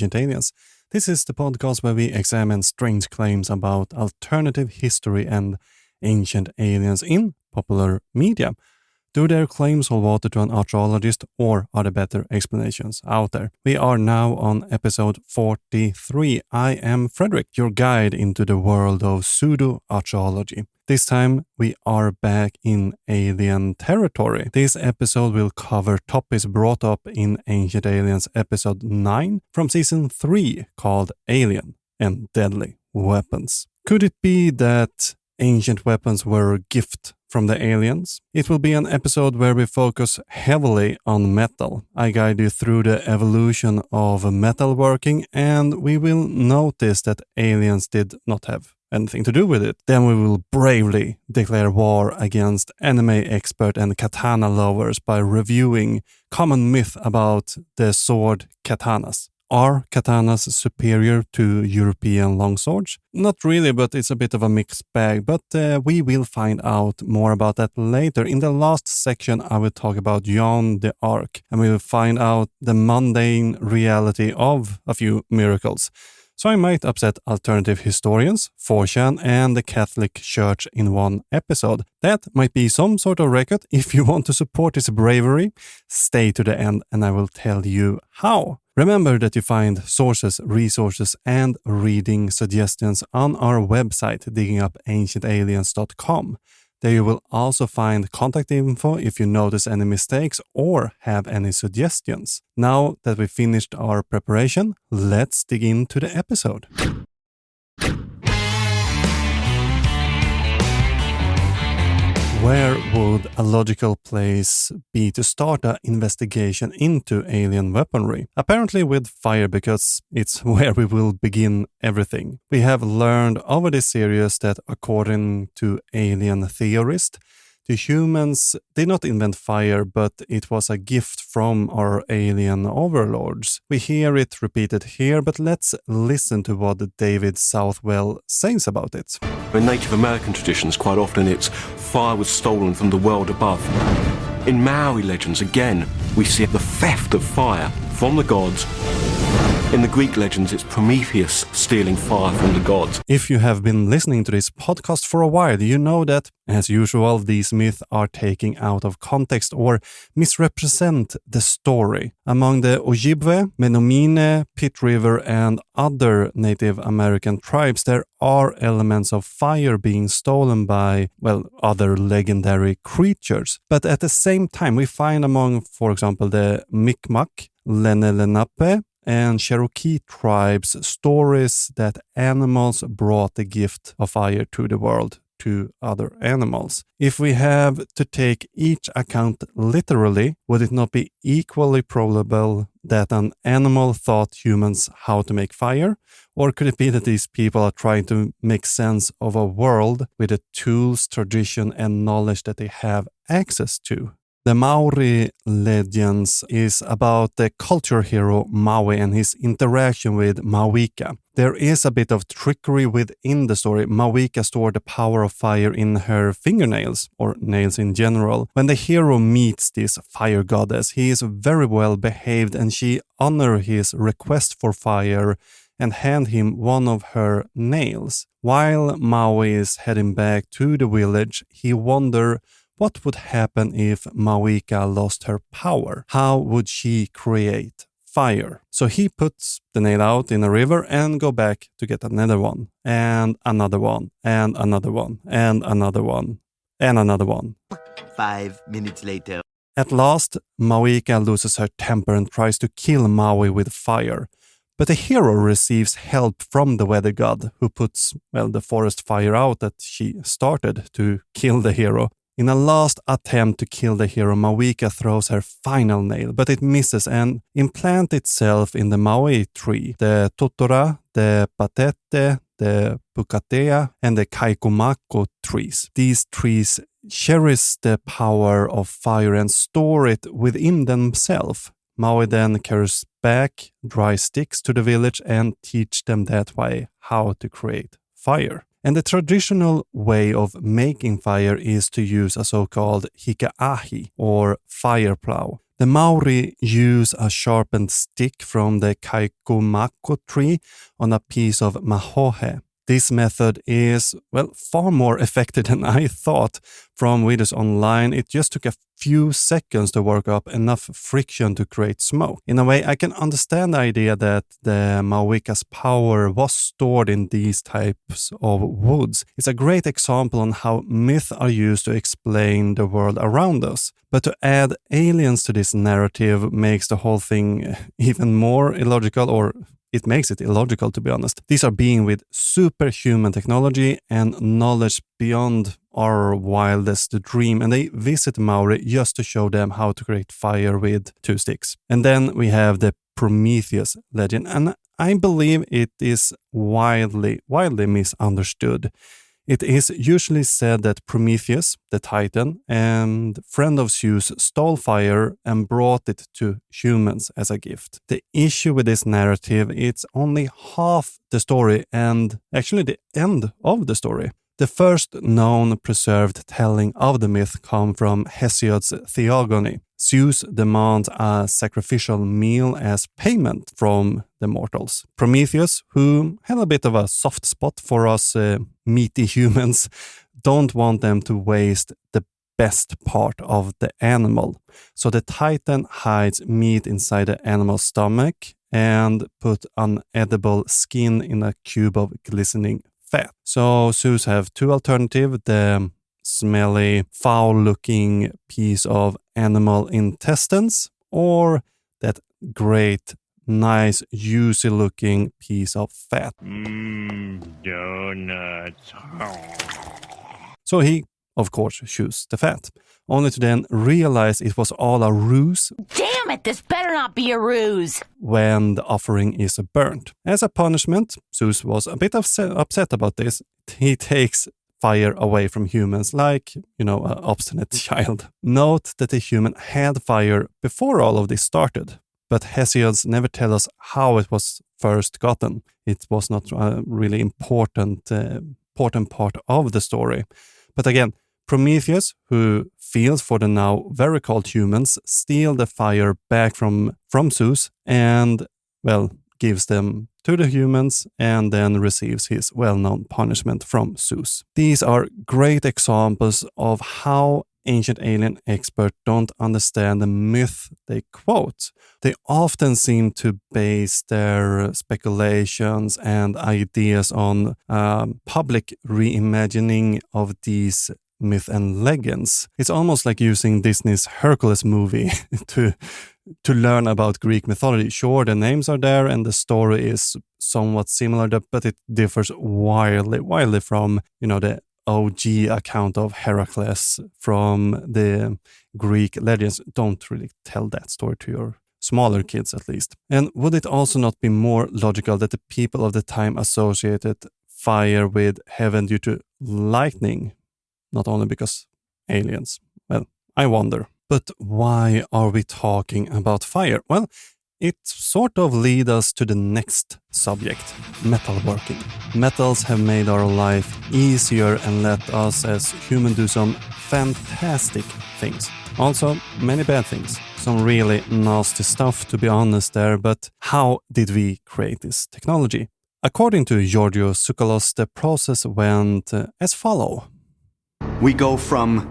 Ancient Aliens. This is the podcast where we examine strange claims about alternative history and ancient aliens in popular media. Do their claims hold water to an archaeologist, or are there better explanations out there? We are now on episode 43. I am Frederick, your guide into the world of pseudo-archaeology. This time we are back in alien territory. This episode will cover topics brought up in Ancient Aliens episode 9 from season 3 called Alien and Deadly Weapons. Could it be that ancient weapons were a gift from the aliens? It will be an episode where we focus heavily on metal. I guide you through the evolution of metalworking, and we will notice that aliens did not have anything to do with it. Then we will bravely declare war against anime expert and katana lovers by reviewing common myth about the sword Katanas. Are katanas superior to European longswords? Not really, but it's a bit of a mixed bag. But we will find out more about that later. In the last section, I will talk about Joan D'Arc, and we will find out the mundane reality of a few miracles. So I might upset alternative historians, 4chan, and the Catholic Church in one episode. That might be some sort of record. If you want to support this bravery, stay to the end and I will tell you how. Remember that you find sources, resources, and reading suggestions on our website, diggingupAncientAliens.com. There you will also find contact info if you notice any mistakes or have any suggestions. Now that we've finished our preparation, let's dig into the episode. Where would a logical place be to start an investigation into alien weaponry? Apparently with fire, because it's where we will begin everything. We have learned over this series that according to alien theorists, the humans did not invent fire, but it was a gift from our alien overlords. We hear it repeated here, but let's listen to what David Southwell says about it. In Native American traditions, quite often it's fire was stolen from the world above. In Maori legends, again, we see the theft of fire from the gods. In the Greek legends, it's Prometheus stealing fire from the gods. If you have been listening to this podcast for a while, you know that, as usual, these myths are taken out of context or misrepresent the story. Among the Ojibwe, Menominee, Pit River, and other Native American tribes, there are elements of fire being stolen by, other legendary creatures. But at the same time, we find among, for example, the Mi'kmaq, Lenape, and Cherokee tribes stories that animals brought the gift of fire to the world, to other animals. If we have to take each account literally, would it not be equally probable that an animal taught humans how to make fire? Or could it be that these people are trying to make sense of a world with the tools, tradition, and knowledge that they have access to? The Maori legends is about the culture hero Maui and his interaction with Mawika. There is a bit of trickery within the story. Mawika stored the power of fire in her fingernails, or nails in general. When the hero meets this fire goddess, he is very well behaved and she honors his request for fire and hand him one of her nails. While Maui is heading back to the village, he wonders what would happen if Mawika lost her power? How would she create fire? So he puts the nail out in a river and go back to get another one, and another one, and another one, and another one, and another one. 5 minutes later. At last, Mawika loses her temper and tries to kill Maui with fire. But the hero receives help from the weather god, who puts, the forest fire out that she started to kill the hero. In a last attempt to kill the hero, Mawika throws her final nail, but it misses and implants itself in the Maui tree, the Totora, the Patete, the Pukatea, and the Kaikumako trees. These trees cherish the power of fire and store it within themselves. Maui then carries back dry sticks to the village and teach them that way how to create fire. And the traditional way of making fire is to use a so-called hikaahi, or fire plow. The Maori use a sharpened stick from the kaikumako tree on a piece of mahohe. This method is, well, far more effective than I thought. From videos online, it just took a few seconds to work up enough friction to create smoke. In a way, I can understand the idea that the Mauika's power was stored in these types of woods. It's a great example on how myths are used to explain the world around us. But to add aliens to this narrative makes the whole thing even more illogical, or it makes it illogical, to be honest. These are beings with superhuman technology and knowledge beyond our wildest dream, and they visit Maori just to show them how to create fire with 2 sticks. And then we have the Prometheus legend, and I believe it is widely misunderstood. It is usually said that Prometheus, the Titan, and friend of Zeus, stole fire and brought it to humans as a gift. The issue with this narrative, it's only half the story and actually the end of the story. The first known preserved telling of the myth come from Hesiod's Theogony. Zeus demands a sacrificial meal as payment from the mortals. Prometheus, who had a bit of a soft spot for us meaty humans, don't want them to waste the best part of the animal. So the Titan hides meat inside the animal's stomach and put an edible skin in a cube of glistening fat. So Zeus have 2 alternatives: the smelly, foul-looking piece of animal intestines, or that great, nice, juicy-looking piece of fat. Donuts. So he, of course, chooses the fat, only to then realize it was all a ruse. Damn it, this better not be a ruse! When the offering is burnt. As a punishment, Zeus was a bit upset about this. He takes fire away from humans like, an obstinate child. Note that the human had fire before all of this started, but Hesiod never tells us how it was first gotten. It was not a really important part of the story. But again, Prometheus, who feels for the now very cold humans, steals the fire back from Zeus and, gives them to the humans and then receives his well-known punishment from Zeus. These are great examples of how ancient alien experts don't understand the myth they quote. They often seem to base their speculations and ideas on public reimagining of these myth and legends. It's almost like using Disney's Hercules movie to learn about Greek mythology. Sure, the names are there and the story is somewhat similar, but it differs wildly from, the OG account of Heracles from the Greek legends. Don't really tell that story to your smaller kids, at least. And would it also not be more logical that the people of the time associated fire with heaven due to lightning? Not only because aliens. Well, I wonder. But why are we talking about fire? Well, it sort of leads us to the next subject, metalworking. Metals have made our life easier and let us as humans do some fantastic things. Also, many bad things. Some really nasty stuff, to be honest there, but how did we create this technology? According to Georgios Tsoukalos, the process went as follows. We go from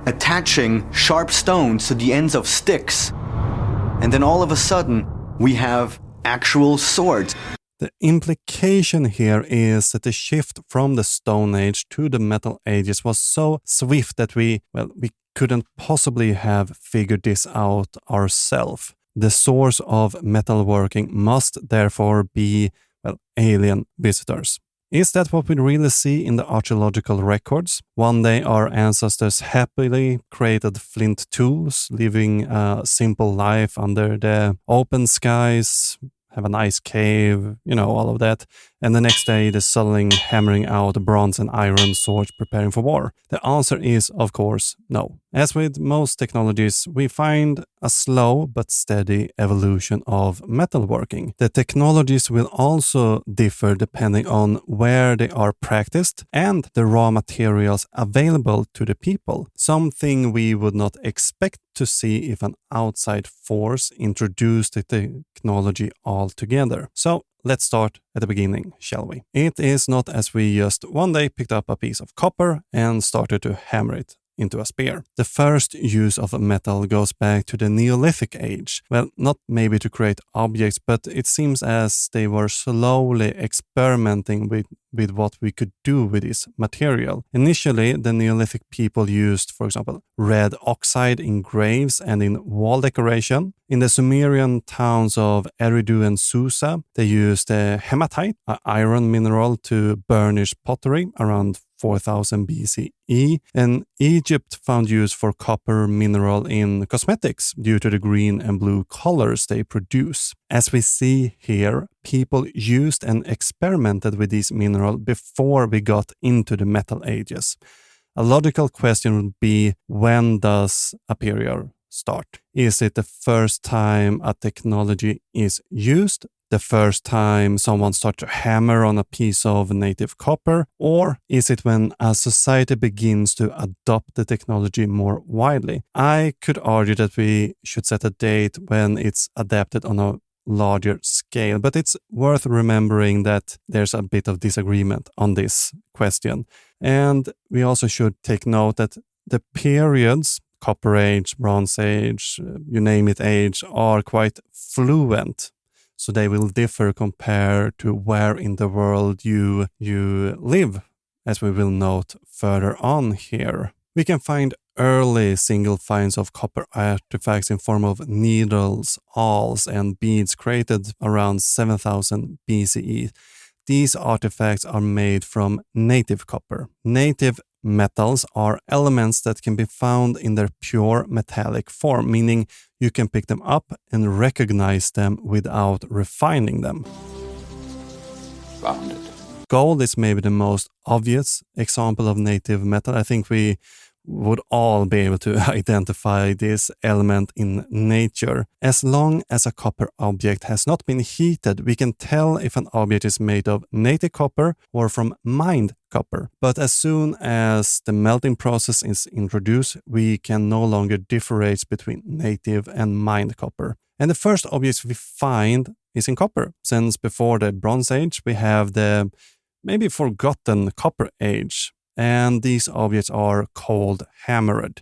attaching sharp stones to the ends of sticks, and then all of a sudden, we have actual swords. The implication here is that the shift from the Stone Age to the Metal Ages was so swift that we couldn't possibly have figured this out ourselves. The source of metalworking must therefore be, alien visitors. Is that what we really see in the archaeological records? One day our ancestors happily created flint tools, living a simple life under the open skies, have a nice cave, all of that. and the next day they're suddenly hammering out bronze and iron swords preparing for war? The answer is, of course, no. As with most technologies, we find a slow but steady evolution of metalworking. The technologies will also differ depending on where they are practiced and the raw materials available to the people, something we would not expect to see if an outside force introduced the technology altogether. So let's start at the beginning, shall we? It is not as we just one day picked up a piece of copper and started to hammer it into a spear. The first use of metal goes back to the Neolithic age. Well, not maybe to create objects, but it seems as they were slowly experimenting with what we could do with this material. Initially, the Neolithic people used, for example, red oxide in graves and in wall decoration. In the Sumerian towns of Eridu and Susa, they used hematite, an iron mineral, to burnish pottery around 4000 BCE, and Egypt found use for copper mineral in cosmetics due to the green and blue colors they produce. As we see here, people used and experimented with these minerals before we got into the Metal Ages. A logical question would be, when does a period start? Is it the first time a technology is used? The first time someone starts to hammer on a piece of native copper? Or is it when a society begins to adopt the technology more widely? I could argue that we should set a date when it's adapted on a larger scale, but it's worth remembering that there's a bit of disagreement on this question. And we also should take note that the periods, Copper Age, Bronze Age, you name it age, are quite fluent. So they will differ compared to where in the world you live, as we will note further on here. We can find early single finds of copper artifacts in form of needles, awls, and beads created around 7000 BCE. These artifacts are made from native copper. Native metals are elements that can be found in their pure metallic form, meaning you can pick them up and recognize them without refining them. Found it. Gold is maybe the most obvious example of native metal. I think we would all be able to identify this element in nature. As long as a copper object has not been heated, we can tell if an object is made of native copper or from mined copper. But as soon as the melting process is introduced, we can no longer differentiate between native and mined copper. And the first objects we find is in copper. Since before the Bronze Age, we have the maybe forgotten Copper Age. And these objects are cold hammered.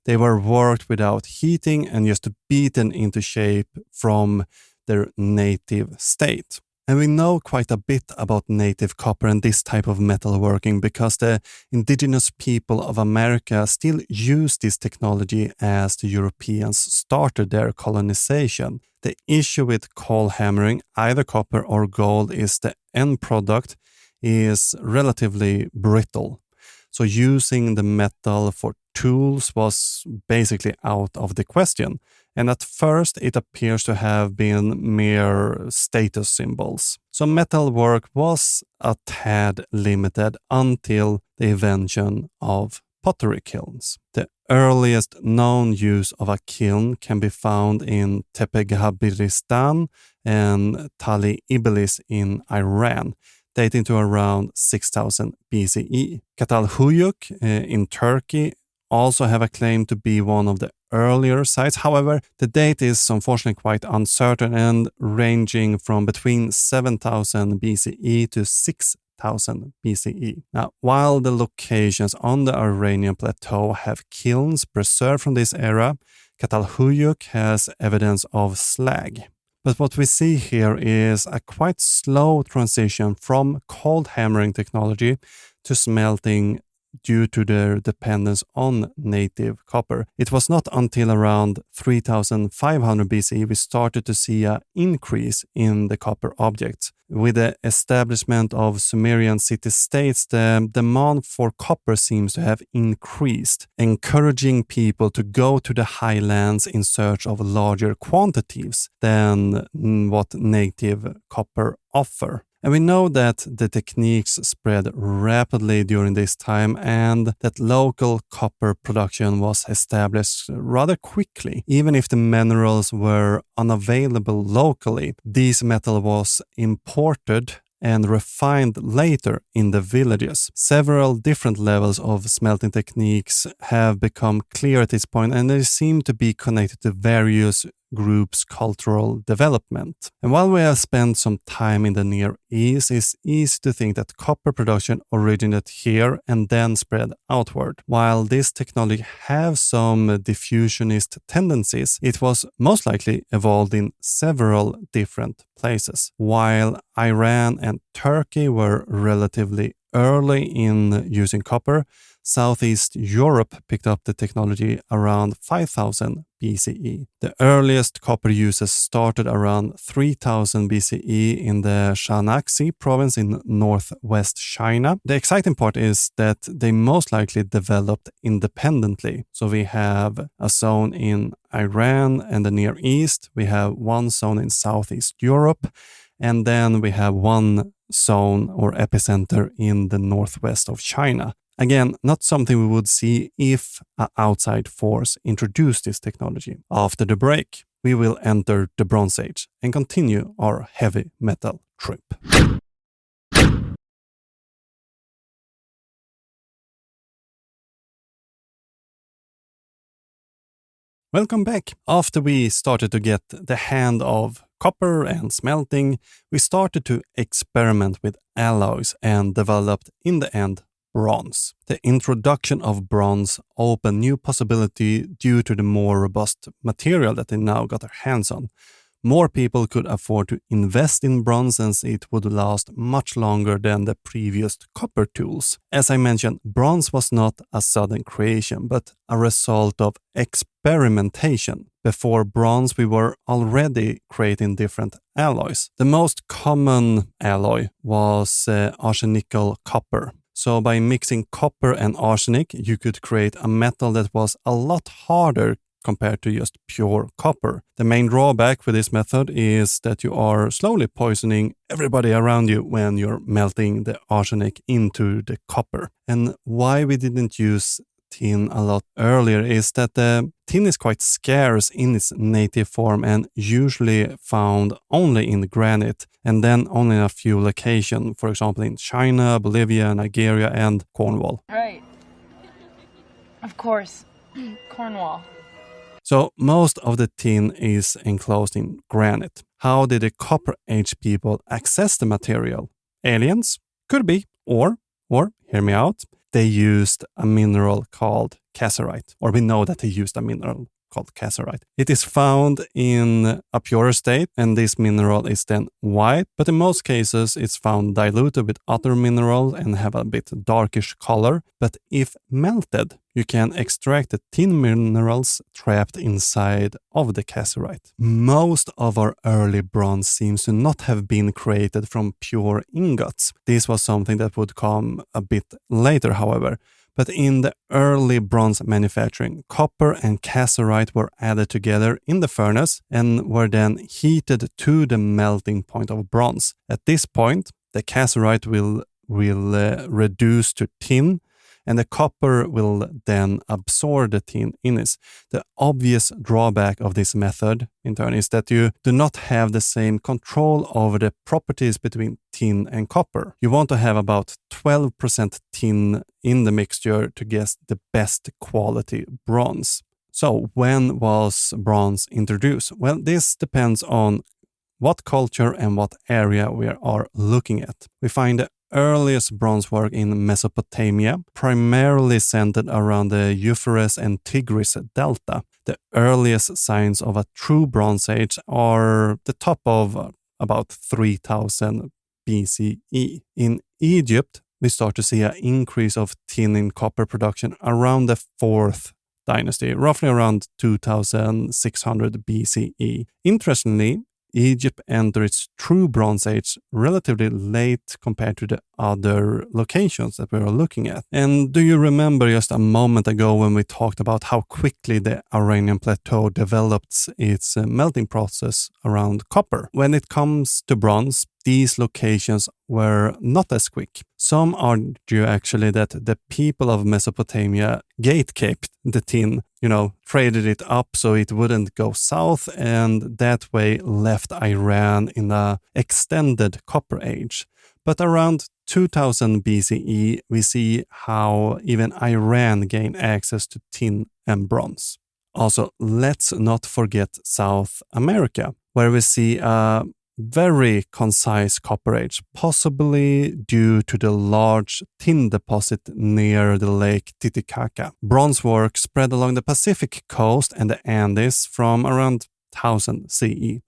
They were worked without heating and just beaten into shape from their native state. And we know quite a bit about native copper and this type of metalworking because the indigenous people of America still use this technology as the Europeans started their colonization. The issue with cold hammering, either copper or gold, is the end product is relatively brittle. So using the metal for tools was basically out of the question. And at first it appears to have been mere status symbols. So metalwork was a tad limited until the invention of pottery kilns. The earliest known use of a kiln can be found in Tepe-Gabiristan and Tali Iblis in Iran, dating to around 6000 BCE. Katana in Turkey also have a claim to be one of the earlier sites. However, the date is unfortunately quite uncertain and ranging from between 7000 BCE to 6000 BCE. Now, while the locations on the Iranian plateau have kilns preserved from this era, Catalhuyuk has evidence of slag. But what we see here is a quite slow transition from cold hammering technology to smelting due to their dependence on native copper. It was not until around 3500 BC we started to see an increase in the copper objects. With the establishment of Sumerian city-states, the demand for copper seems to have increased, encouraging people to go to the highlands in search of larger quantities than what native copper offer. And we know that the techniques spread rapidly during this time and that local copper production was established rather quickly. Even if the minerals were unavailable locally, this metal was imported and refined later in the villages. Several different levels of smelting techniques have become clear at this point, and they seem to be connected to various groups' cultural development. And while we have spent some time in the Near East, it's easy to think that copper production originated here and then spread outward. While this technology has some diffusionist tendencies, it was most likely evolved in several different places. While Iran and Turkey were relatively early in using copper, Southeast Europe picked up the technology around 5000 BCE. The earliest copper uses started around 3000 BCE in the Shaanxi province in northwest China. The exciting part is that they most likely developed independently. So we have a zone in Iran and the Near East, we have one zone in Southeast Europe, and then we have one zone or epicenter in the northwest of China. Again, not something we would see if an outside force introduced this technology. After the break, we will enter the Bronze Age and continue our heavy metal trip. Welcome back. After we started to get the hand of copper and smelting, we started to experiment with alloys and developed, in the end, bronze. The introduction of bronze opened new possibility due to the more robust material that they now got their hands on. More people could afford to invest in bronze since it would last much longer than the previous copper tools. As I mentioned, bronze was not a sudden creation, but a result of experimentation. Before bronze, we were already creating different alloys. The most common alloy was arsenical copper. So by mixing copper and arsenic, you could create a metal that was a lot harder compared to just pure copper. The main drawback with this method is that you are slowly poisoning everybody around you when you're melting the arsenic into the copper. And why we didn't use tin a lot earlier is that the tin is quite scarce in its native form and usually found only in granite, and then only in a few locations, for example in China, Bolivia, Nigeria, and Cornwall. Right. Of course. Cornwall. So most of the tin is enclosed in granite. How did the Copper Age people access the material? Aliens? Could be. Or, hear me out, they used a mineral called cassiterite. Or we know that they used a mineral called cassiterite. It is found in a purer state, and this mineral is then white, but in most cases it's found diluted with other minerals and have a bit darkish color. But if melted, you can extract the tin minerals trapped inside of the cassiterite. Most of our early bronze seems to not have been created from pure ingots. This was something that would come a bit later, however. But in the early bronze manufacturing, copper and cassiterite were added together in the furnace and were then heated to the melting point of bronze. At this point, the cassiterite will reduce to tin, and the copper will then absorb the tin in it. The obvious drawback of this method, in turn, is that you do not have the same control over the properties between tin and copper. You want to have about 12% tin in the mixture to get the best quality bronze. So when was bronze introduced? Well, this depends on what culture and what area we are looking at. We find the earliest bronze work in Mesopotamia, primarily centered around the Euphrates and Tigris delta. The earliest signs of a true Bronze Age are the top of about 3000 BCE. In Egypt, we start to see an increase of tin and copper production around the 4th dynasty, roughly around 2600 BCE. Interestingly, Egypt entered its true Bronze Age relatively late compared to the other locations that we are looking at. And do you remember just a moment ago when we talked about how quickly the Iranian Plateau developed its melting process around copper? When it comes to bronze, these locations were not as quick. Some argue actually that the people of Mesopotamia gate-kept the tin, traded it up so it wouldn't go south, and that way left Iran in an extended copper age. But around 2000 BCE, we see how even Iran gained access to tin and bronze. Also, let's not forget South America, where we see a very concise copper age, possibly due to the large tin deposit near the lake Titicaca. Bronze work spread along the Pacific coast and the Andes from around 1000 CE.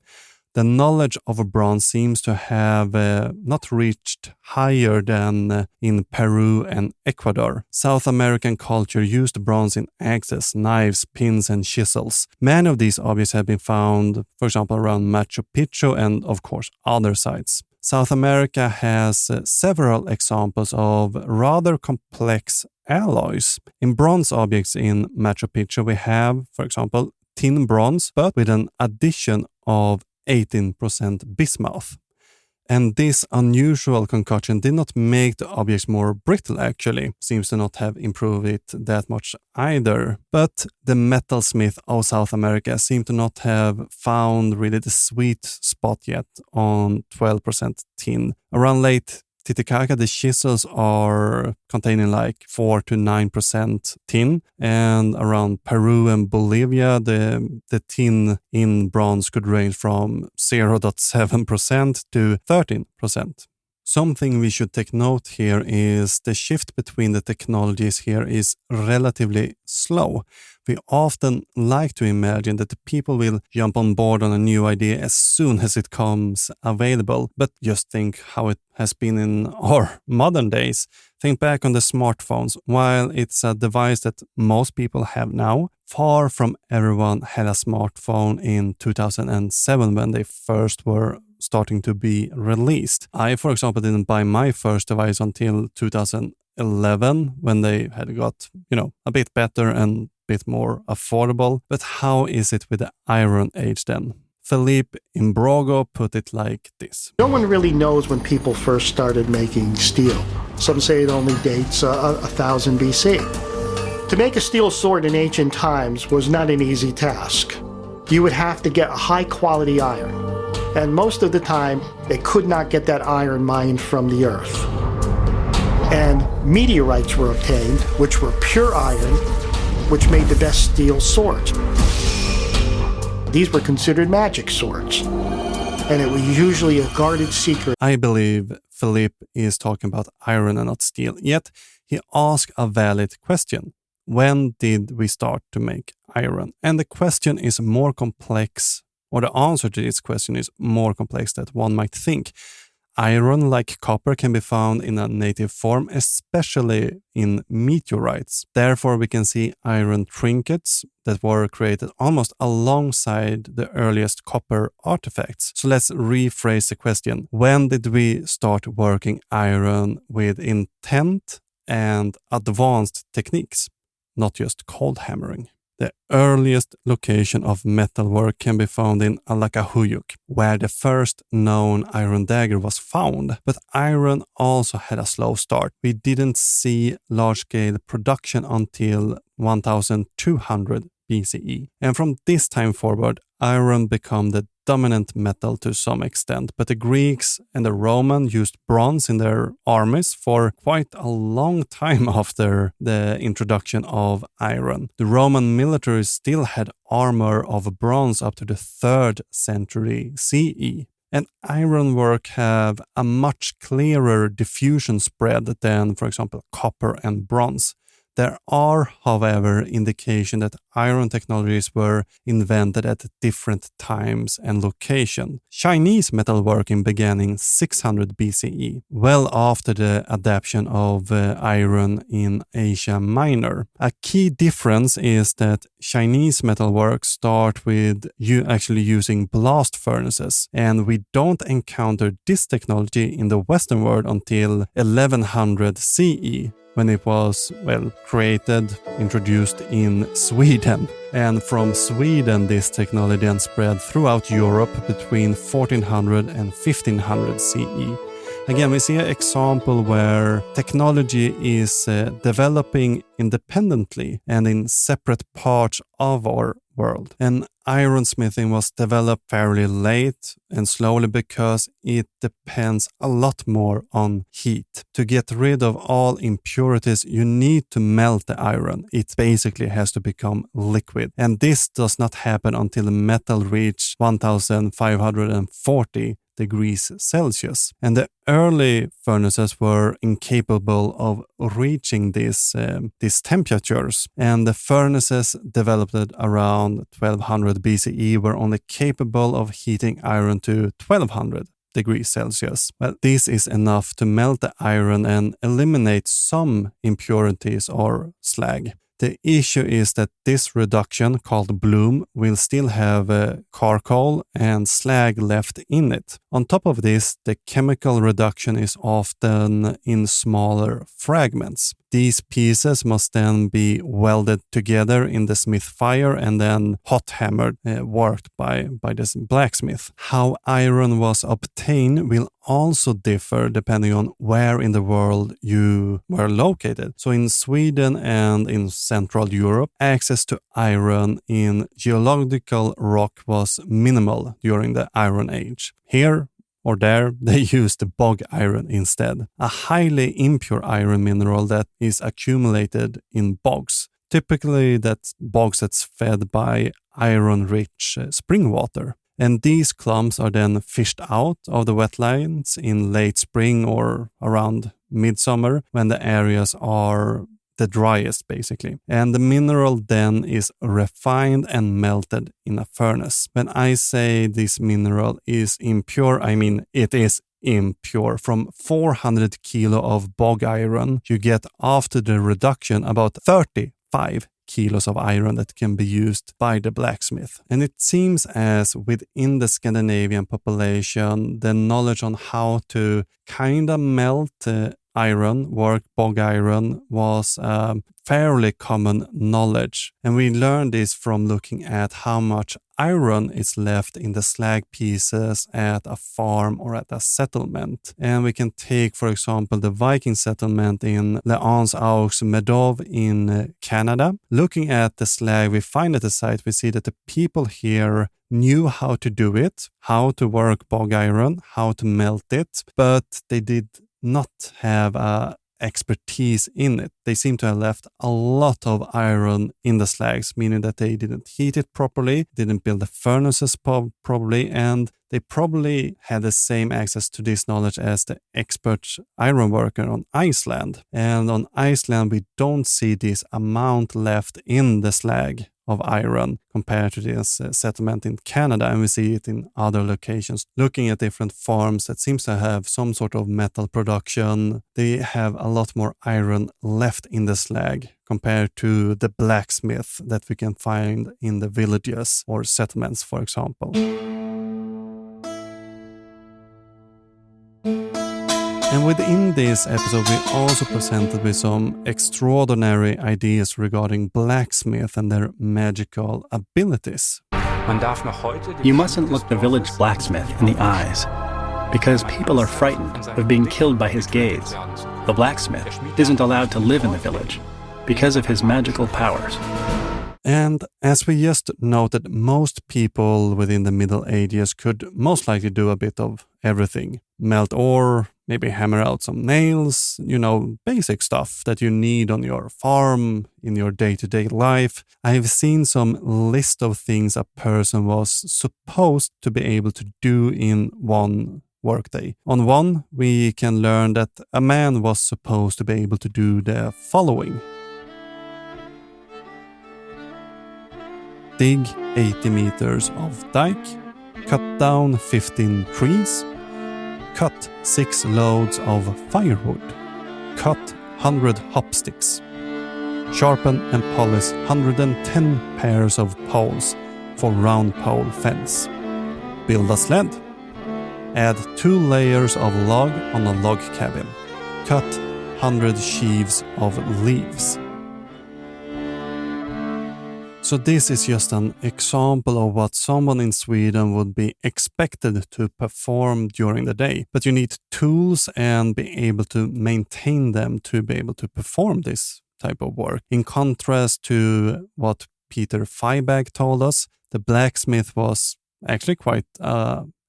The knowledge of bronze seems to have not reached higher than in Peru and Ecuador. South American culture used bronze in axes, knives, pins, and chisels. Many of these objects have been found, for example, around Machu Picchu and, of course, other sites. South America has several examples of rather complex alloys. In bronze objects in Machu Picchu, we have, for example, tin bronze, but with an addition of 18% bismuth. And this unusual concoction did not make the objects more brittle, actually. Seems to not have improved it that much either. But the metalsmith of South America seem to not have found really the sweet spot yet on 12% tin. Around late Titicaca, the chisels are containing like 4 to 9% tin, and around Peru and Bolivia, the tin in bronze could range from 0.7% to 13%. Something we should take note here is the shift between the technologies here is relatively slow. We often like to imagine that the people will jump on board on a new idea as soon as it comes available, but just think how it has been in our modern days. Think back on the smartphones. While it's a device that most people have now, far from everyone had a smartphone in 2007 when they first were starting to be released. I, for example, didn't buy my first device until 2011 when they had got, a bit better and a bit more affordable. But how is it with the Iron Age then? Philippe Imbrogo put it like this. No one really knows when people first started making steel. Some say it only dates 1000 BC. To make a steel sword in ancient times was not an easy task. You would have to get high-quality iron. And most of the time, they could not get that iron mined from the earth. And meteorites were obtained, which were pure iron, which made the best steel swords. These were considered magic swords, and it was usually a guarded secret. I believe Philippe is talking about iron and not steel, yet he asked a valid question. When did we start to make iron? And the question is more complex, or the answer to this question is more complex than one might think. Iron, like copper, can be found in a native form, especially in meteorites. Therefore, we can see iron trinkets that were created almost alongside the earliest copper artifacts. So let's rephrase the question. When did we start working iron with intent and advanced techniques, not just cold hammering? The earliest location of metalwork can be found in Alakahuyuk, where the first known iron dagger was found. But iron also had a slow start. We didn't see large-scale production until 1200 BCE. And from this time forward, iron became the dominant metal to some extent, but the Greeks and the Romans used bronze in their armies for quite a long time after the introduction of iron. The Roman military still had armor of bronze up to the 3rd century CE. And ironwork have a much clearer diffusion spread than, for example, copper and bronze. There are, however, indication that iron technologies were invented at different times and location. Chinese metalworking began in 600 BCE, well after the adoption of iron in Asia Minor. A key difference is that Chinese metalwork start with actually using blast furnaces, and we don't encounter this technology in the Western world until 1100 CE, when it was, created, introduced in Sweden. And from Sweden, this technology then spread throughout Europe between 1400 and 1500 CE. Again, we see an example where technology is developing independently and in separate parts of our world. And ironsmithing was developed fairly late and slowly because it depends a lot more on heat. To get rid of all impurities, you need to melt the iron. It basically has to become liquid. And this does not happen until metal reaches 1540 degrees Celsius. And the early furnaces were incapable of reaching these temperatures. And the furnaces developed around 1200 BCE were only capable of heating iron to 1200 degrees Celsius. Well, this is enough to melt the iron and eliminate some impurities or slag. The issue is that this reduction, called bloom, will still have charcoal and slag left in it. On top of this, the chemical reduction is often in smaller fragments. These pieces must then be welded together in the smith fire and then hot hammered, worked by this blacksmith. How iron was obtained will also differ depending on where in the world you were located. So in Sweden and in Central Europe, access to iron in geological rock was minimal during the Iron Age. Here or there, they used the bog iron instead, a highly impure iron mineral that is accumulated in bogs. Typically, that's bogs that's fed by iron-rich spring water. And these clumps are then fished out of the wetlands in late spring or around midsummer when the areas are the driest, basically. And the mineral then is refined and melted in a furnace. When I say this mineral is impure, I mean it is impure. From 400 kilo of bog iron, you get after the reduction about 35 kilos of iron that can be used by the blacksmith. And it seems as within the Scandinavian population, the knowledge on how to kind of melt iron, work bog iron, was fairly common knowledge. And we learned this from looking at how much iron is left in the slag pieces at a farm or at a settlement. And we can take, for example, the Viking settlement in Les Ans Meadow in Canada. Looking at the slag we find at the site, we see that the people here knew how to do it, how to work bog iron, how to melt it, but they did not have expertise in it. They seem to have left a lot of iron in the slags, meaning that they didn't heat it properly, didn't build the furnaces properly, and they probably had the same access to this knowledge as the expert iron worker on Iceland. And on Iceland, we don't see this amount left in the slag of iron compared to this settlement in Canada, and we see it in other locations. Looking at different farms that seems to have some sort of metal production, they have a lot more iron left in the slag compared to the blacksmith that we can find in the villages or settlements, for example. And within this episode, we also presented with some extraordinary ideas regarding blacksmith and their magical abilities. You mustn't look the village blacksmith in the eyes, because people are frightened of being killed by his gaze. The blacksmith isn't allowed to live in the village because of his magical powers. And as we just noted, most people within the Middle Ages could most likely do a bit of everything. Melt ore, maybe hammer out some nails, basic stuff that you need on your farm, in your day-to-day life. I've seen some list of things a person was supposed to be able to do in one workday. On one, we can learn that a man was supposed to be able to do the following: dig 80 meters of dike, cut down 15 trees, cut 6 loads of firewood, cut 100 hop sticks, sharpen and polish 110 pairs of poles for round pole fence, build a sled, add 2 layers of log on a log cabin, cut 100 sheaves of leaves. So this is just an example of what someone in Sweden would be expected to perform during the day. But you need tools and be able to maintain them to be able to perform this type of work. In contrast to what Peter Feiberg told us, the blacksmith was actually quite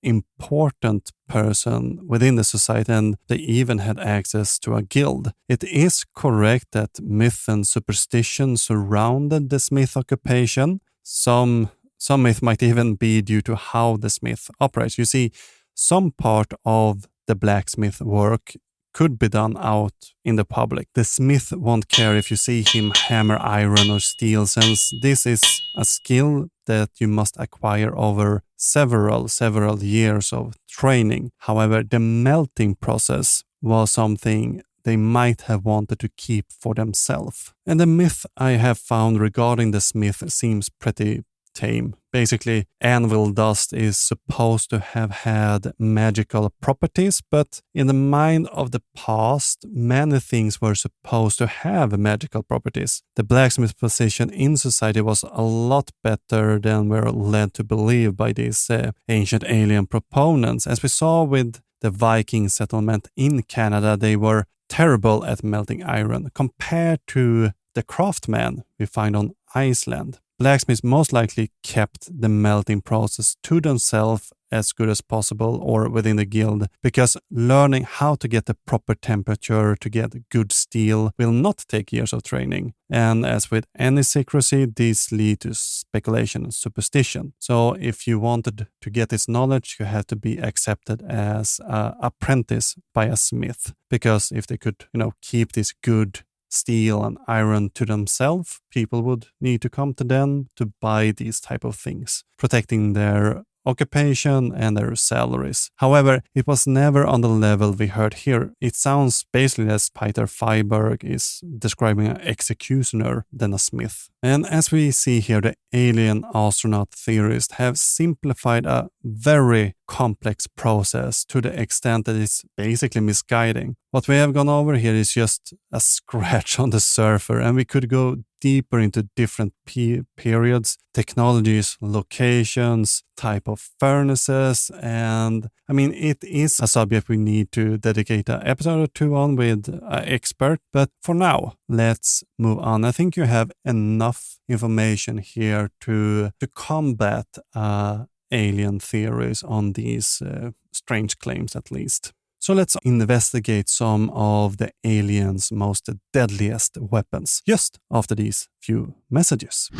important person within the society, and they even had access to a guild. It is correct that myth and superstition surrounded the smith occupation. Some myth might even be due to how the smith operates. You see, some part of the blacksmith work could be done out in the public. The smith won't care if you see him hammer iron or steel, since this is a skill that you must acquire over several years of training. However, the melting process was something they might have wanted to keep for themselves. And the myth I have found regarding the smith seems pretty tame. Basically, anvil dust is supposed to have had magical properties, but in the mind of the past, many things were supposed to have magical properties. The blacksmith position in society was a lot better than we're led to believe by these ancient alien proponents. As we saw with the Viking settlement in Canada, they were terrible at melting iron compared to the craftsmen we find on Iceland. Blacksmiths most likely kept the melting process to themselves as good as possible or within the guild, because learning how to get the proper temperature to get good steel will not take years of training. And as with any secrecy, these lead to speculation and superstition. So if you wanted to get this knowledge, you had to be accepted as an apprentice by a smith, because if they could, keep this good steel and iron to themselves, people would need to come to them to buy these type of things, protecting their occupation and their salaries. However, it was never on the level we heard here. It sounds basically as Peter Feiberg is describing an executioner than a smith. And as we see here, the alien astronaut theorists have simplified a very complex process to the extent that it's basically misguiding. What we have gone over here is just a scratch on the surface, and we could go deeper into different periods, technologies, locations, type of furnaces, and it is a subject we need to dedicate an episode or two on with an expert. But for now, let's move on. I think you have enough information here to combat alien theories on these strange claims, at least. So let's investigate some of the aliens' most deadliest weapons just after these few messages.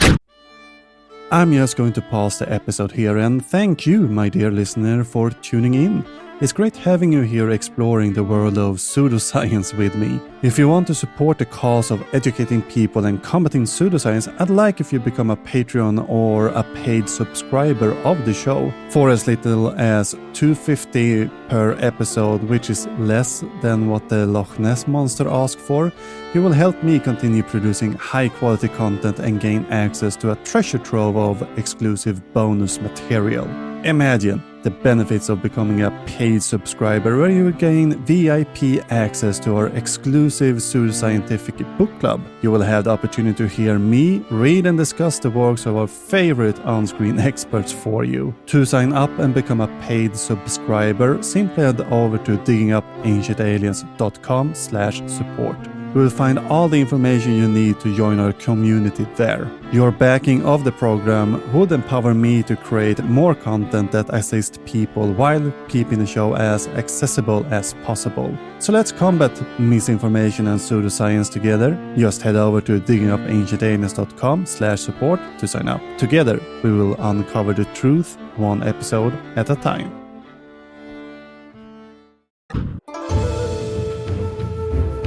I'm just going to pause the episode here and thank you, my dear listener, for tuning in. It's great having you here exploring the world of pseudoscience with me. If you want to support the cause of educating people and combating pseudoscience, I'd like if you become a Patreon or a paid subscriber of the show. For as little as $2.50 per episode, which is less than what the Loch Ness Monster asked for, you will help me continue producing high-quality content and gain access to a treasure trove of exclusive bonus material. Imagine the benefits of becoming a paid subscriber, where you will gain VIP access to our exclusive pseudoscientific book club. You will have the opportunity to hear me read and discuss the works of our favorite on-screen experts for you. To sign up and become a paid subscriber, simply head over to diggingupancientaliens.com/support. You will find all the information you need to join our community there. Your backing of the program would empower me to create more content that assists people while keeping the show as accessible as possible. So let's combat misinformation and pseudoscience together. Just head over to diggingupancientaliens.com/support to sign up. Together, we will uncover the truth, one episode at a time.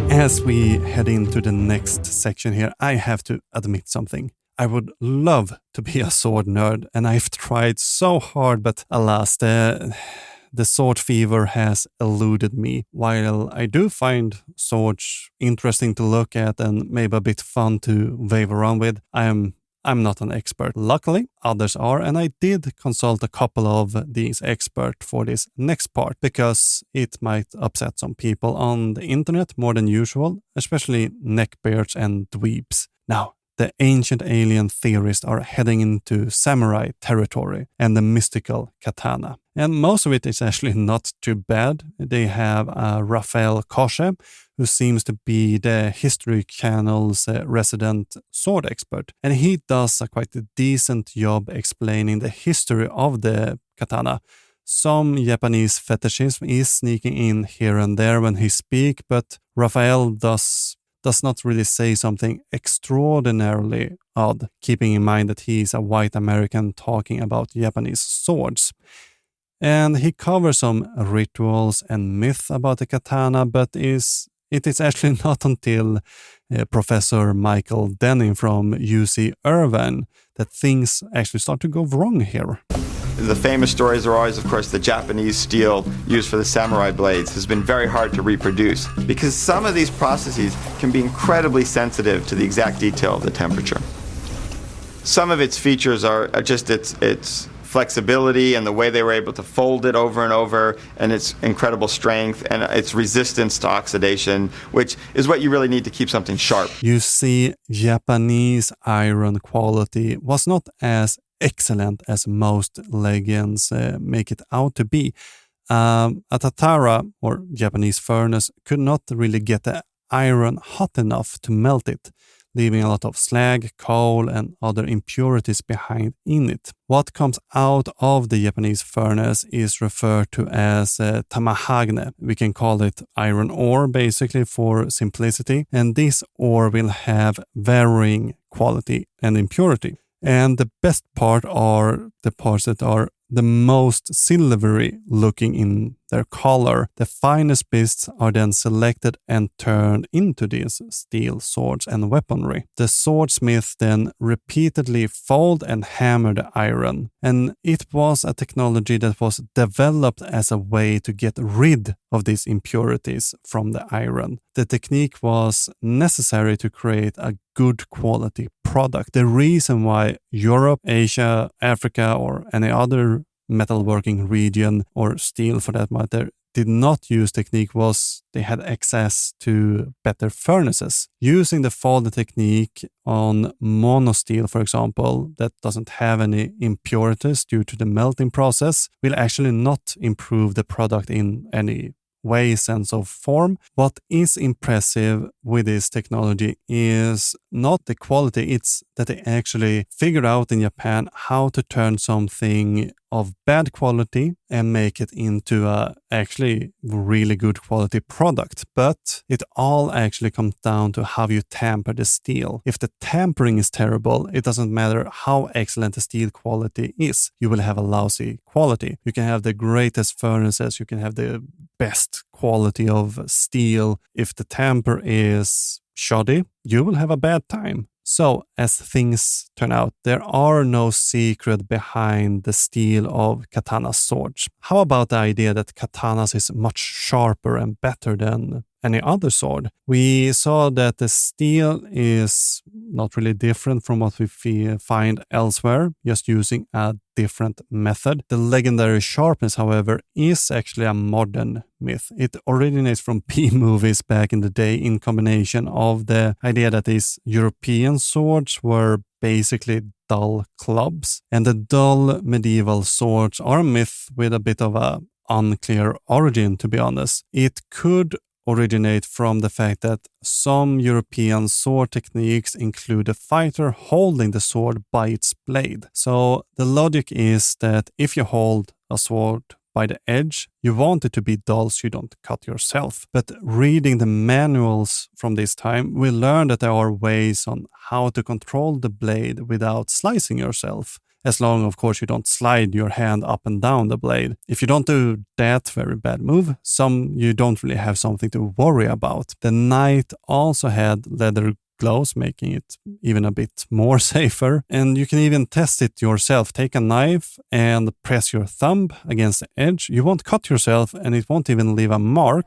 As we head into the next section here, I have to admit something. I would love to be a sword nerd, and I've tried so hard, but alas, the sword fever has eluded me. While I do find swords interesting to look at and maybe a bit fun to wave around with, I'm not an expert. Luckily, others are, and I did consult a couple of these experts for this next part, because it might upset some people on the internet more than usual, especially neckbeards and dweebs. Now, the ancient alien theorists are heading into samurai territory and the mystical katana. And most of it is actually not too bad. They have Raphael Koshe, who seems to be the History Channel's resident sword expert. And he does a quite a decent job explaining the history of the katana. Some Japanese fetishism is sneaking in here and there when he speaks, but Raphael does not really say something extraordinarily odd, keeping in mind that he is a white American talking about Japanese swords. And he covers some rituals and myth about the katana, but it is actually not until Professor Michael Denning from UC Irvine that things actually start to go wrong here. The famous stories are always, of course, the Japanese steel used for the samurai blades has been very hard to reproduce because some of these processes can be incredibly sensitive to the exact detail of the temperature. Some of its features are just its flexibility and the way they were able to fold it over and over, and its incredible strength and its resistance to oxidation, which is what you really need to keep something sharp. You see, Japanese iron quality was not as excellent as most legends make it out to be. A tatara, or Japanese furnace, could not really get the iron hot enough to melt it, leaving a lot of slag, coal, and other impurities behind in it. What comes out of the Japanese furnace is referred to as tamahagne. We can call it iron ore, basically, for simplicity. And this ore will have varying quality and impurity. And the best part are the parts that are the most silvery looking in their color. The finest bits are then selected and turned into these steel swords and weaponry. The swordsmith then repeatedly fold and hammer the iron, and it was a technology that was developed as a way to get rid of these impurities from the iron. The technique was necessary to create a good quality product. The reason why Europe, Asia, Africa, or any other metalworking region, or steel for that matter, did not use technique was they had access to better furnaces. Using the folded technique on monosteel, for example, that doesn't have any impurities due to the melting process, will actually not improve the product in any way, sense of form. What is impressive with this technology is not the quality, it's that they actually figured out in Japan how to turn something of bad quality and make it into a actually really good quality product. But it all actually comes down to how you tamper the steel. If the tampering is terrible, it doesn't matter how excellent the steel quality is, you will have a lousy quality. You can have the greatest furnaces, you can have the best quality of steel. If the tamper is shoddy, you will have a bad time. So, as things turn out, there are no secret behind the steel of katana swords. How about the idea that katanas is much sharper and better than any other sword? We saw that the steel is not really different from what we find elsewhere, just using a different method. The legendary sharpness, however, is actually a modern myth. It originates from B-movies back in the day in combination of the idea that these European swords were basically dull clubs, and the dull medieval swords are a myth with a bit of a unclear origin, to be honest. It could originate from the fact that some European sword techniques include a fighter holding the sword by its blade. So the logic is that if you hold a sword by the edge, you want it to be dull so you don't cut yourself. But reading the manuals from this time, we learn that there are ways on how to control the blade without slicing yourself. As long, of course, you don't slide your hand up and down the blade. If you don't do that very bad move, you don't really have something to worry about. The knight also had leather glows, making it even a bit more safer. And you can even test it yourself. Take a knife and press your thumb against the edge. You won't cut yourself and it won't even leave a mark.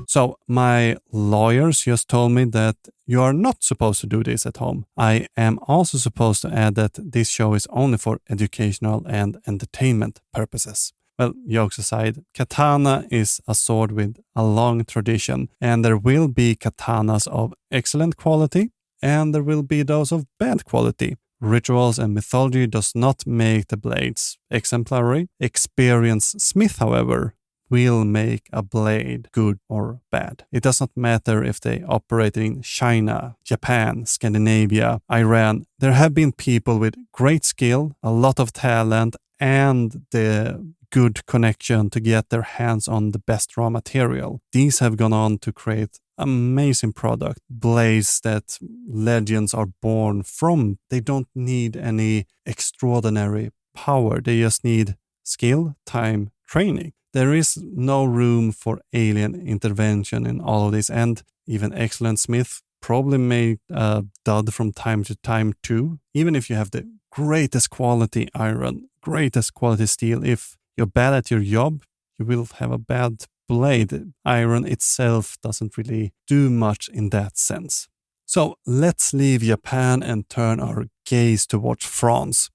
So my lawyers just told me that you are not supposed to do this at home. I am also supposed to add that this show is only for educational and entertainment purposes. Well, jokes aside, Katana is a sword with a long tradition, and there will be katanas of excellent quality, and there will be those of bad quality. Rituals and mythology does not make the blades exemplary. Experienced smith, however, will make a blade good or bad. It does not matter if they operate in China, Japan, Scandinavia, Iran. There have been people with great skill, a lot of talent, and the good connection to get their hands on the best raw material. These have gone on to create amazing product, blades that legends are born from. They don't need any extraordinary power. They just need skill, time, training. There is no room for alien intervention in all of this, and even excellent smith probably made a dud from time to time too. Even if you have the greatest quality iron, greatest quality steel, if you're bad at your job, you will have a bad blade. Iron itself doesn't really do much in that sense. So let's leave Japan and turn our gaze towards France.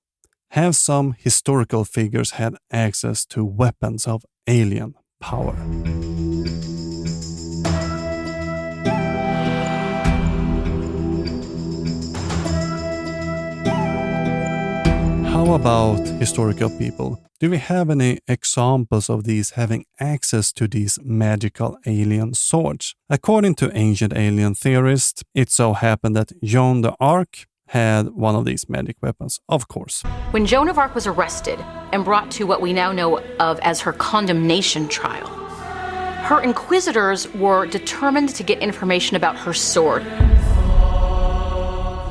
Have some historical figures had access to weapons of alien power? How about historical people? Do we have any examples of these having access to these magical alien swords? According to ancient alien theorists, it so happened that Joan D'Arc had one of these magic weapons, of course. When Joan of Arc was arrested and brought to what we now know of as her condemnation trial, her inquisitors were determined to get information about her sword.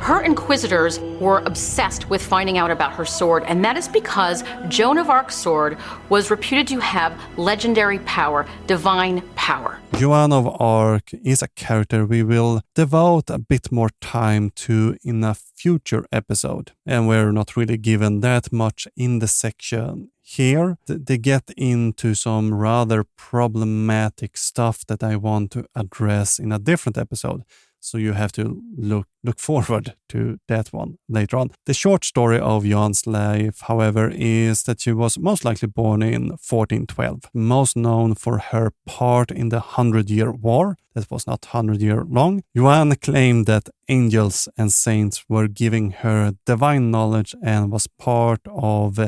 Her inquisitors were obsessed with finding out about her sword, and that is because Joan of Arc's sword was reputed to have legendary power, divine power. Joan of Arc is a character we will devote a bit more time to in a future episode, and we're not really given that much in the section here. They get into some rather problematic stuff that I want to address in a different episode. So you have to look forward to that one later on. The short story of Joan's life, however, is that she was most likely born in 1412. Most known for her part in the 100-Year War. That was not 100 years long. Joan claimed that angels and saints were giving her divine knowledge and was part of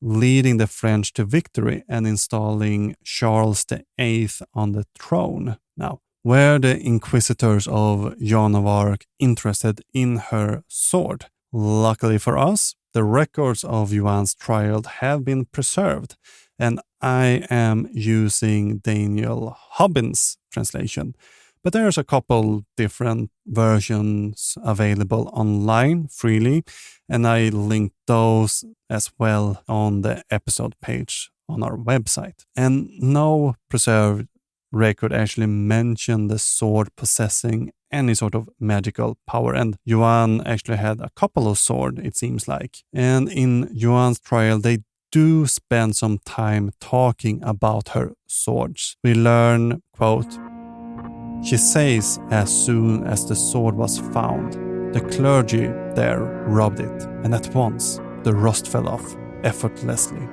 leading the French to victory and installing Charles VIII on the throne. Now, were the inquisitors of Joan of Arc interested in her sword? Luckily for us, the records of Joan's trial have been preserved, and I am using Daniel Hobbins' translation. But there's a couple different versions available online freely, and I linked those as well on the episode page on our website. And no preserved record actually mentioned the sword possessing any sort of magical power, and Joan actually had a couple of swords, it seems like. And in Joan's trial, they do spend some time talking about her swords. We learn, quote, "She says as soon as the sword was found, the clergy there rubbed it, and at once the rust fell off effortlessly."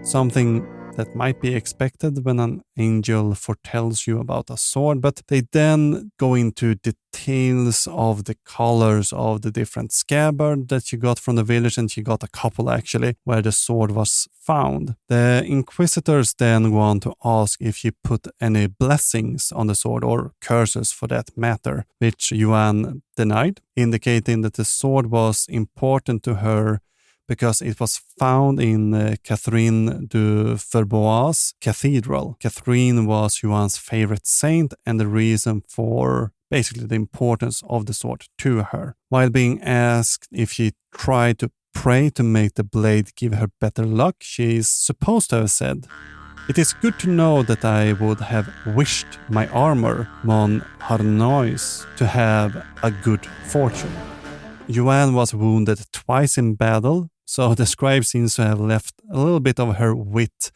Something that might be expected when an angel foretells you about a sword, but they then go into details of the colors of the different scabbard that you got from the village, and you got a couple actually where the sword was found. The inquisitors then go on to ask if you put any blessings on the sword, or curses for that matter, which Joan denied, indicating that the sword was important to her because it was found in Catherine de Fierbois Cathedral. Catherine was Joan's favorite saint and the reason for basically the importance of the sword to her. While being asked if she tried to pray to make the blade give her better luck, she is supposed to have said, It is good to know that I would have wished my armor, mon harnois, to have a good fortune. Joan was wounded twice in battle, so the scribe seems to have left a little bit of her wit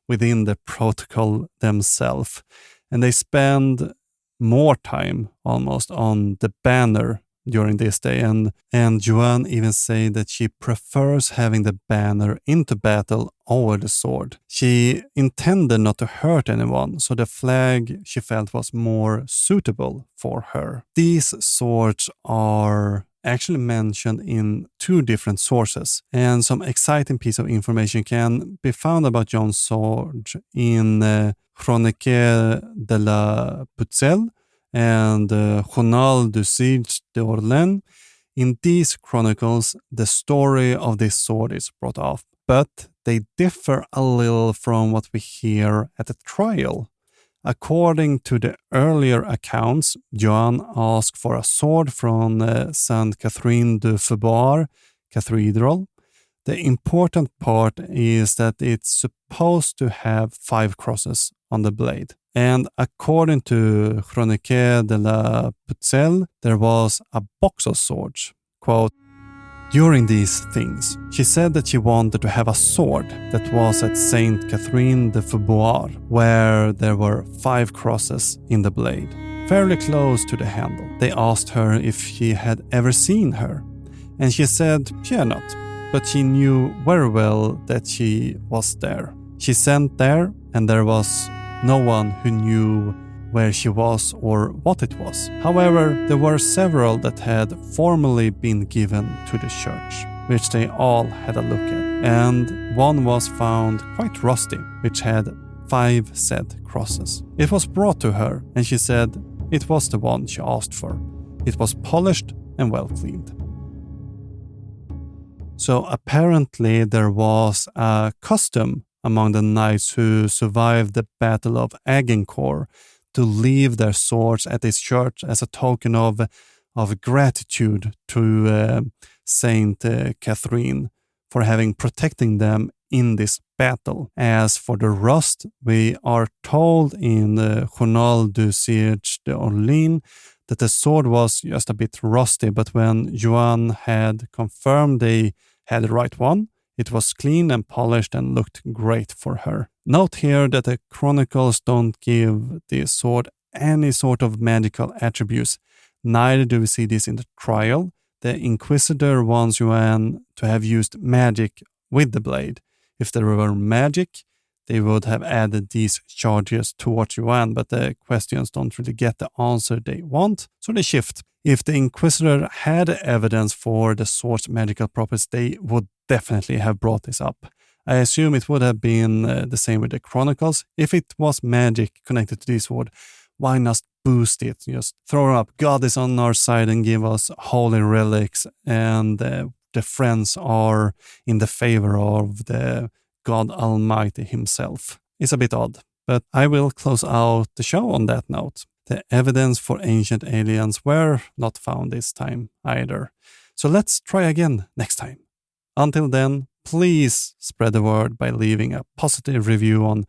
within the protocol themselves, and they spend more time almost on the banner during this day, and Joan even say that she prefers having the banner into battle over the sword. She intended not to hurt anyone, so the flag she felt was more suitable for her. These swords are actually mentioned in 2 different sources, and some exciting piece of information can be found about Joan's sword in Chronique de la Pucelle and Journal du Siege d'Orléans. In these chronicles, the story of this sword is brought up, but they differ a little from what we hear at the trial. According to the earlier accounts, Joan asked for a sword from Sainte Catherine de Faubourg Cathedral. The important part is that it's supposed to have 5 crosses on the blade. And according to Chronique de la Pucelle, there was a box of swords. Quote, during these things, she said that she wanted to have a sword that was at Sainte Catherine de Faubourg, where there were 5 crosses in the blade, fairly close to the handle. They asked her if she had ever seen her, and she said she had not, but she knew very well that she was there. She sent there, and there was no one who knew where she was or what it was. However, there were several that had formerly been given to the church, which they all had a look at, and one was found quite rusty, which had 5 said crosses. It was brought to her, and she said it was the one she asked for. It was polished and well cleaned. So apparently there was a custom among the knights who survived the Battle of Agincourt to leave their swords at this church as a token of gratitude to Saint Catherine for having protecting them in this battle. As for the rust, we are told in the Journal du Siege d'Orléans that the sword was just a bit rusty, but when Joan had confirmed they had the right one, it was clean and polished and looked great for her. Note here that the chronicles don't give the sword any sort of magical attributes. Neither do we see this in the trial. The Inquisitor wants Joan to have used magic with the blade. If there were magic, they would have added these charges towards Joan, but the questions don't really get the answer they want, so they shift. If the Inquisitor had evidence for the sword's magical properties, they would definitely have brought this up. I assume it would have been the same with the Chronicles. If it was magic connected to this sword, why not boost it? Just throw it up. God is on our side and give us holy relics, and the friends are in the favor of the God Almighty himself. It's a bit odd, but I will close out the show on that note. The evidence for ancient aliens were not found this time either. So let's try again next time. Until then, please spread the word by leaving a positive review on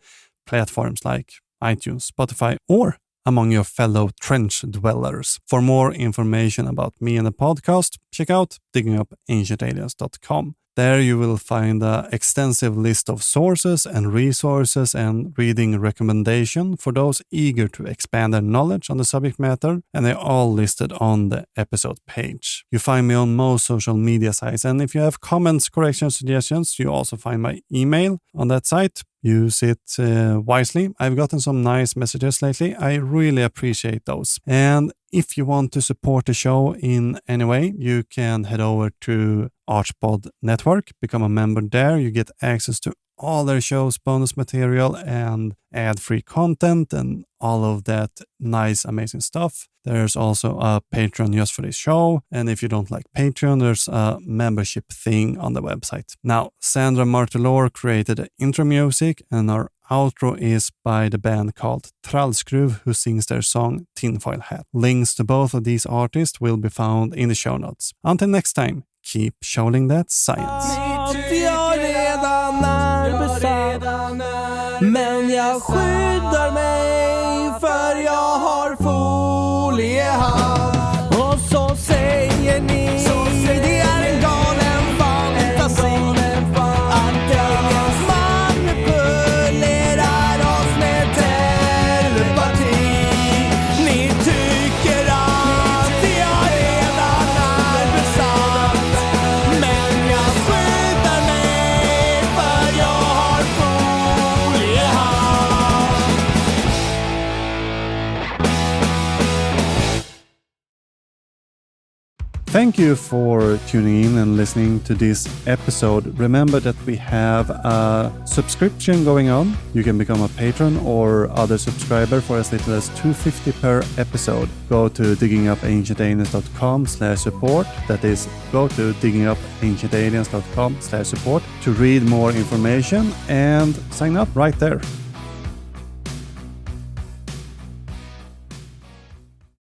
platforms like iTunes, Spotify, or among your fellow trench dwellers. For more information about me and the podcast, check out diggingupancientaliens.com. There you will find an extensive list of sources and resources and reading recommendation for those eager to expand their knowledge on the subject matter, and they're all listed on the episode page. You find me on most social media sites, and if you have comments, corrections, suggestions, you also find my email on that site. Use it wisely. I've gotten some nice messages lately. I really appreciate those. And if you want to support the show in any way, you can head over to Archpod Network, become a member there. You get access to all their shows, bonus material, and ad-free content, and all of that nice, amazing stuff. There's also a Patreon just for this show. And if you don't like Patreon, there's a membership thing on the website. Now, Sandra Martelor created the intro music, and our outro is by the band called Trallskruv, who sings their song Tinfoil Hat. Links to both of these artists will be found in the show notes. Until next time, keep showing that science. Men jag skyddar mig för jag har foliehatt. Och så säger ni, det är en galen fantasi att jag manipulerar oss med telepati. Ni tycker att jag redan är besatt, men jag skyddar mig för jag har foliehatt. Thank you for tuning in and listening to this episode. Remember that we have a subscription going on. You can become a patron or other subscriber for as little as $2.50 per episode. Go to diggingupancientaliens.com/support. That is, go to diggingupancientaliens.com/support to read more information and sign up right there.